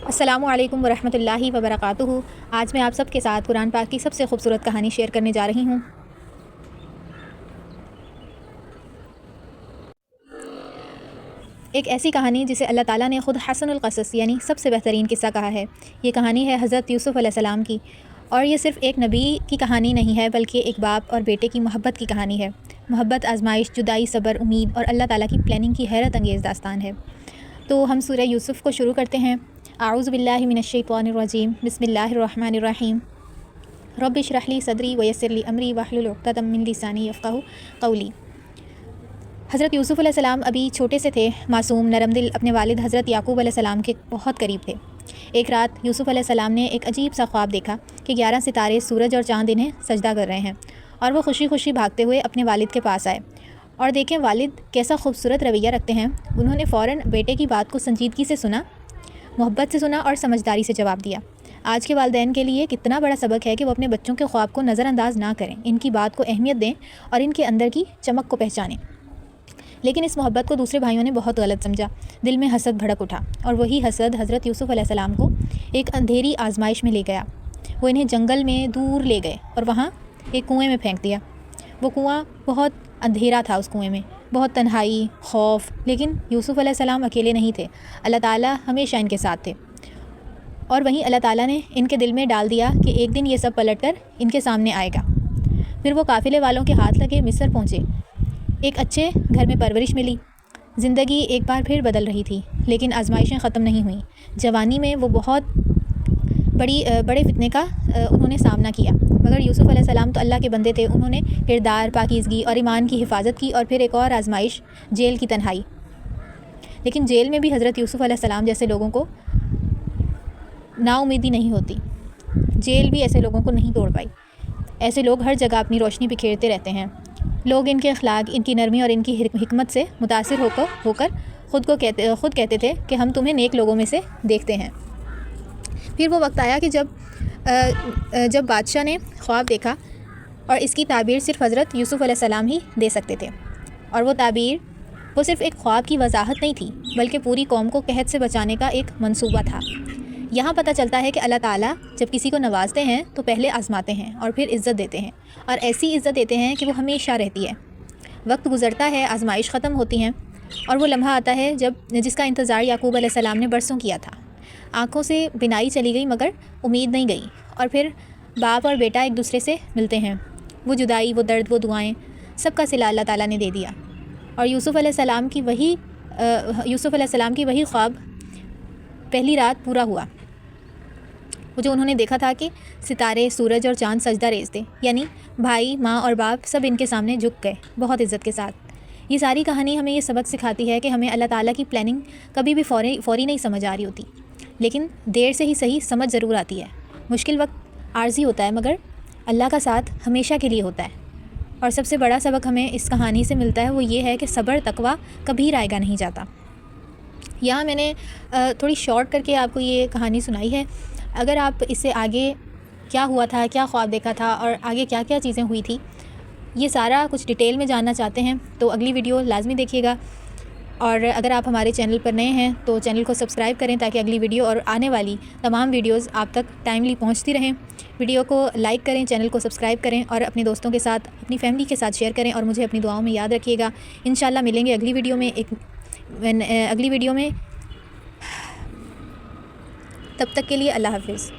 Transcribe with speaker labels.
Speaker 1: السلام علیکم ورحمۃ اللہ وبرکاتہ۔ آج میں آپ سب کے ساتھ قرآن پاک کی سب سے خوبصورت کہانی شیئر کرنے جا رہی ہوں۔ ایک ایسی کہانی جسے اللہ تعالیٰ نے خود حسن القصص یعنی سب سے بہترین قصہ کہا ہے۔ یہ کہانی ہے حضرت یوسف علیہ السلام کی، اور یہ صرف ایک نبی کی کہانی نہیں ہے بلکہ ایک باپ اور بیٹے کی محبت کی کہانی ہے۔ محبت، آزمائش، جدائی، صبر، امید اور اللہ تعالیٰ کی پلاننگ کی حیرت انگیز داستان ہے۔ تو ہم سورہ یوسف کو شروع کرتے ہیں۔ اعوذ باللہ من الشیطان الرجیم، بسم اللہ الرحمن الرحیم۔ رب اشرح لی صدری ویسر لی امری واحلل عقدۃ من لسانی یفقہوا قولی۔ حضرت یوسف علیہ السلام ابھی چھوٹے سے تھے، معصوم، نرم دل، اپنے والد حضرت یعقوب علیہ السلام کے بہت قریب تھے۔ ایک رات یوسف علیہ السلام نے ایک عجیب سا خواب دیکھا کہ 11 ستارے، سورج اور چاند انہیں سجدہ کر رہے ہیں، اور وہ خوشی خوشی بھاگتے ہوئے اپنے والد کے پاس آئے اور دیکھیں والد کیسا خوبصورت رویہ رکھتے ہیں۔ انہوں نے فوراً بیٹے کی بات کو سنجیدگی سے سنا، محبت سے سنا اور سمجھداری سے جواب دیا۔ آج کے والدین کے لیے کتنا بڑا سبق ہے کہ وہ اپنے بچوں کے خواب کو نظر انداز نہ کریں، ان کی بات کو اہمیت دیں اور ان کے اندر کی چمک کو پہچانیں۔ لیکن اس محبت کو دوسرے بھائیوں نے بہت غلط سمجھا، دل میں حسد بھڑک اٹھا، اور وہی حسد حضرت یوسف علیہ السلام کو ایک اندھیری آزمائش میں لے گیا۔ وہ انہیں جنگل میں دور لے گئے اور وہاں ایک کنویں میں پھینک دیا۔ وہ کنواں بہت اندھیرا تھا، اس کنویں میں بہت تنہائی، خوف، لیکن یوسف علیہ السلام اکیلے نہیں تھے، اللہ تعالیٰ ہمیشہ ان کے ساتھ تھے۔ اور وہیں اللہ تعالیٰ نے ان کے دل میں ڈال دیا کہ ایک دن یہ سب پلٹ کر ان کے سامنے آئے گا۔ پھر وہ قافلے والوں کے ہاتھ لگے مصر پہنچے، ایک اچھے گھر میں پرورش ملی۔ زندگی ایک بار پھر بدل رہی تھی، لیکن آزمائشیں ختم نہیں ہوئیں۔ جوانی میں وہ بہت بڑے فتنے کا انہوں نے سامنا کیا، مگر یوسف علیہ السلام تو اللہ کے بندے تھے۔ انہوں نے کردار، پاکیزگی اور ایمان کی حفاظت کی، اور پھر ایک اور آزمائش، جیل کی تنہائی۔ لیکن جیل میں بھی حضرت یوسف علیہ السلام جیسے لوگوں کو نا امیدی نہیں ہوتی۔ جیل بھی ایسے لوگوں کو نہیں توڑ پائی۔ ایسے لوگ ہر جگہ اپنی روشنی بکھیرتے رہتے ہیں۔ لوگ ان کے اخلاق، ان کی نرمی اور ان کی حکمت سے متاثر ہو کر خود کہتے تھے کہ ہم تمہیں نیک لوگوں میں سے دیکھتے ہیں۔ پھر وہ وقت آیا کہ جب بادشاہ نے خواب دیکھا، اور اس کی تعبیر صرف حضرت یوسف علیہ السلام ہی دے سکتے تھے، اور وہ تعبیر وہ صرف ایک خواب کی وضاحت نہیں تھی بلکہ پوری قوم کو قحط سے بچانے کا ایک منصوبہ تھا۔ یہاں پتہ چلتا ہے کہ اللہ تعالیٰ جب کسی کو نوازتے ہیں تو پہلے آزماتے ہیں اور پھر عزت دیتے ہیں، اور ایسی عزت دیتے ہیں کہ وہ ہمیشہ رہتی ہے۔ وقت گزرتا ہے، آزمائش ختم ہوتی ہیں، اور وہ لمحہ آتا ہے جس کا انتظار یعقوب علیہ السلام نے برسوں کیا تھا۔ آنکھوں سے بینائی چلی گئی مگر امید نہیں گئی، اور پھر باپ اور بیٹا ایک دوسرے سے ملتے ہیں۔ وہ جدائی، وہ درد، وہ دعائیں، سب کا صلہ اللہ تعالیٰ نے دے دیا، اور یوسف علیہ السلام کی وہی خواب پہلی رات پورا ہوا، وہ جو انہوں نے دیکھا تھا کہ ستارے، سورج اور چاند سجدہ ریزتے، یعنی بھائی، ماں اور باپ سب ان کے سامنے جھک گئے بہت عزت کے ساتھ۔ یہ ساری کہانی ہمیں یہ سبق سکھاتی ہے کہ ہمیں اللہ تعالیٰ کی پلاننگ کبھی بھی فوری نہیں سمجھ آ رہی ہوتی، لیکن دیر سے ہی صحیح سمجھ ضرور آتی ہے۔ مشکل وقت عارضی ہوتا ہے مگر اللہ کا ساتھ ہمیشہ کے لیے ہوتا ہے۔ اور سب سے بڑا سبق ہمیں اس کہانی سے ملتا ہے، وہ یہ ہے کہ صبر، تقویٰ کبھی رائیگاں نہیں جاتا۔ یہاں میں نے تھوڑی شارٹ کر کے آپ کو یہ کہانی سنائی ہے۔ اگر آپ اس سے آگے کیا ہوا تھا، کیا خواب دیکھا تھا اور آگے کیا کیا چیزیں ہوئی تھی، یہ سارا کچھ ڈیٹیل میں جاننا چاہتے ہیں تو اگلی ویڈیو لازمی دیکھیے گا۔ اور اگر آپ ہمارے چینل پر نئے ہیں تو چینل کو سبسکرائب کریں تاکہ اگلی ویڈیو اور آنے والی تمام ویڈیوز آپ تک ٹائملی پہنچتی رہیں۔ ویڈیو کو لائک کریں، چینل کو سبسکرائب کریں، اور اپنے دوستوں کے ساتھ، اپنی فیملی کے ساتھ شیئر کریں، اور مجھے اپنی دعاؤں میں یاد رکھیے گا۔ انشاءاللہ ملیں گے اگلی ویڈیو میں۔ تب تک کے لیے اللہ حافظ۔